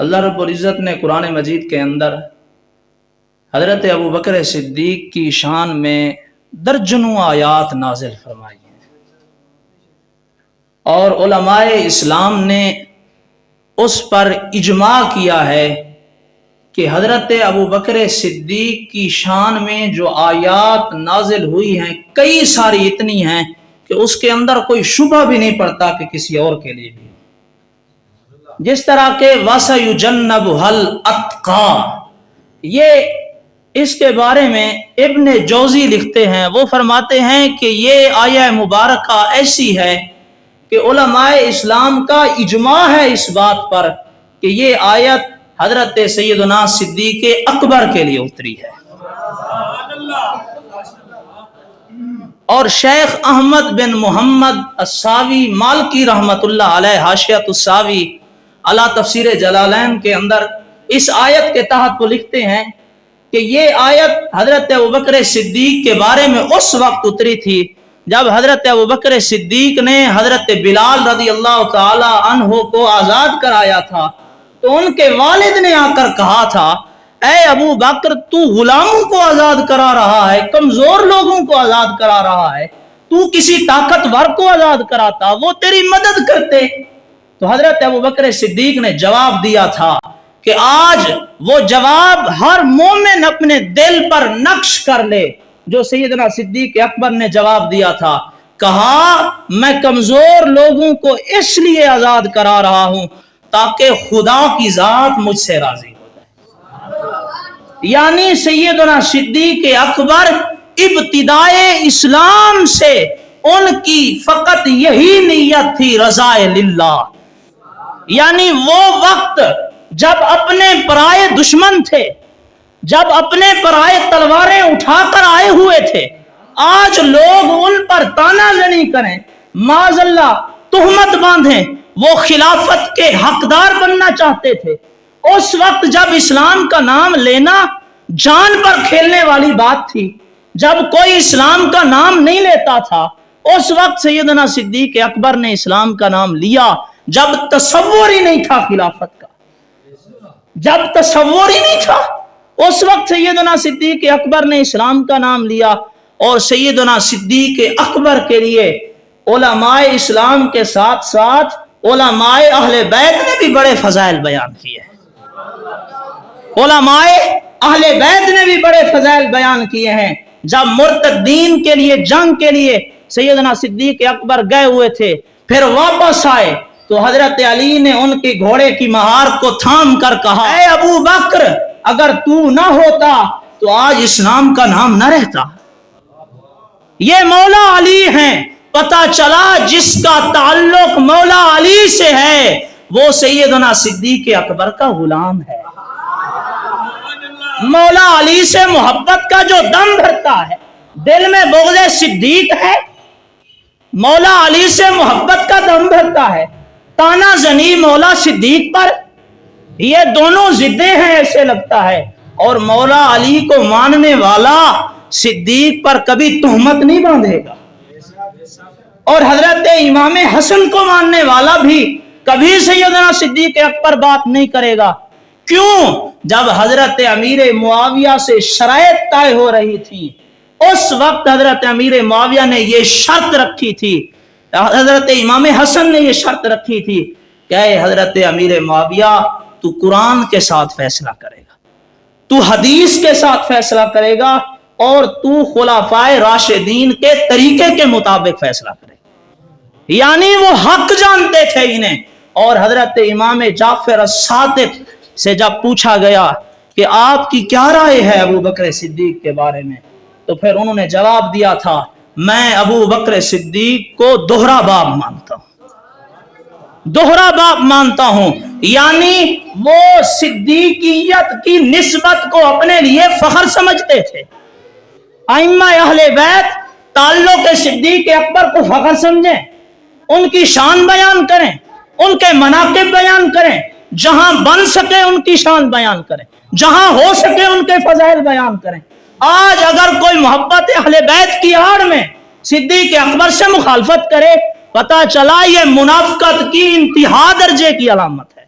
اللہ رب العزت نے قرآن مجید کے اندر حضرت ابو بکر صدیق کی شان میں درجنوں آیات نازل فرمائی ہیں، اور علماء اسلام نے اس پر اجماع کیا ہے کہ حضرت ابو بکر صدیق کی شان میں جو آیات نازل ہوئی ہیں کئی ساری اتنی ہیں کہ اس کے اندر کوئی شبہ بھی نہیں پڑتا کہ کسی اور کے لیے بھی، جس طرح کہ وَسَيُجَنَّبُهَا الْأَتْقَى، یہ اس کے بارے میں ابن جوزی لکھتے ہیں، وہ فرماتے ہیں کہ یہ آیہ مبارکہ ایسی ہے کہ علماء اسلام کا اجماع ہے اس بات پر کہ یہ آیت حضرت سیدنا صدیق اکبر کے لیے اتری ہے۔ اور شیخ احمد بن محمد الساوی مالکی رحمت اللہ علیہ حاشیۃ الساوی علی تفسیر جلالین کے اندر اس آیت کے تحت وہ لکھتے ہیں کہ یہ آیت حضرت ابوبکر صدیق کے بارے میں اس وقت اتری تھی جب حضرت ابوبکر صدیق نے حضرت بلال رضی اللہ تعالی عنہ کو آزاد کرایا تھا، تو ان کے والد نے آ کر کہا تھا، اے ابو بکر تو غلاموں کو آزاد کرا رہا ہے، کمزور لوگوں کو آزاد کرا رہا ہے، تو کسی طاقتور کو آزاد کراتا وہ تیری مدد کرتے۔ تو حضرت ابوبکر صدیق نے جواب دیا تھا کہ آج وہ جواب ہر مومن اپنے دل پر نقش کر لے جو سیدنا صدیق اکبر نے جواب دیا تھا، کہا میں کمزور لوگوں کو اس لیے آزاد کرا رہا ہوں تاکہ خدا کی ذات مجھ سے راضی ہو جائے۔ یعنی سیدنا صدیق اکبر ابتدائے اسلام سے ان کی فقط یہی نیت تھی، رضا للہ۔ یعنی وہ وقت جب اپنے پرائے دشمن تھے، جب اپنے پرائے تلواریں اٹھا کر آئے ہوئے تھے، آج لوگ ان پر تانا زنی کریں، معاذ اللہ تہمت باندھیں، وہ خلافت کے حقدار بننا چاہتے تھے۔ اس وقت جب اسلام کا نام لینا جان پر کھیلنے والی بات تھی، جب کوئی اسلام کا نام نہیں لیتا تھا، اس وقت سیدنا صدیق اکبر نے اسلام کا نام لیا، جب تصور ہی نہیں تھا خلافت کا، جب تصور ہی نہیں تھا، اس وقت سیدنا صدیق اکبر نے اسلام کا نام لیا۔ اور سیدنا صدیق اکبر کے لیے علماء اسلام کے ساتھ ساتھ علماء اہل بیت نے بھی بڑے فضائل بیان کیے ہیں، علماء اہل بیت نے بھی بڑے فضائل بیان کیے ہیں۔ جب مرتدین کے لیے جنگ کے لیے سیدنا صدیق اکبر گئے ہوئے تھے، پھر واپس آئے تو حضرت علی نے ان کے گھوڑے کی مہار کو تھام کر کہا، اے ابو بکر اگر تو نہ ہوتا تو آج اسلام کا نام نہ رہتا۔ یہ مولا علی ہیں، پتہ چلا جس کا تعلق مولا علی سے ہے وہ سیدنا صدیق اکبر کا غلام ہے۔ مولا علی سے محبت کا جو دم بھرتا ہے، دل میں بغض صدیق ہے، مولا علی سے محبت کا دم بھرتا ہے، تانا زنی مولا صدیق پر، یہ دونوں ضدیں ہیں ایسے لگتا ہے۔ اور مولا علی کو ماننے والا صدیق پر کبھی تہمت نہیں باندھے گا، اور حضرت امام حسن کو ماننے والا بھی کبھی سیدنا صدیق اکبر بات نہیں کرے گا۔ کیوں؟ جب حضرت امیر معاویہ سے شرائط طے ہو رہی تھی، اس وقت حضرت امیر معاویہ نے یہ شرط رکھی تھی، حضرت امام حسن نے یہ شرط رکھی تھی کہ اے حضرت امیر معاویہ تو قرآن کے ساتھ فیصلہ کرے گا، تو حدیث کے ساتھ فیصلہ کرے گا، اور تو خلفائے راشدین کے طریقے کے مطابق فیصلہ کرے گا۔ یعنی وہ حق جانتے تھے انہیں۔ اور حضرت امام جعفر الصادق سے جب پوچھا گیا کہ آپ کی کیا رائے ہے ابو بکر صدیق کے بارے میں، تو پھر انہوں نے جواب دیا تھا، میں ابو بکر صدیق کو دوہرا باپ مانتا ہوں، دوہرا باپ مانتا ہوں۔ یعنی وہ صدیقیت کی نسبت کو اپنے لیے فخر سمجھتے تھے۔ ائمہ اہل بیت تعلق صدیق اکبر کو فخر سمجھیں، ان کی شان بیان کریں، ان کے مناقب بیان کریں، جہاں بن سکے ان کی شان بیان کریں، جہاں ہو سکے ان کے فضائل بیان کریں۔ آج اگر کوئی محبت اہل بیت کی آڑ میں صدیق اکبر سے مخالفت کرے، پتہ چلا یہ منافقت کی انتہا درجے کی علامت ہے۔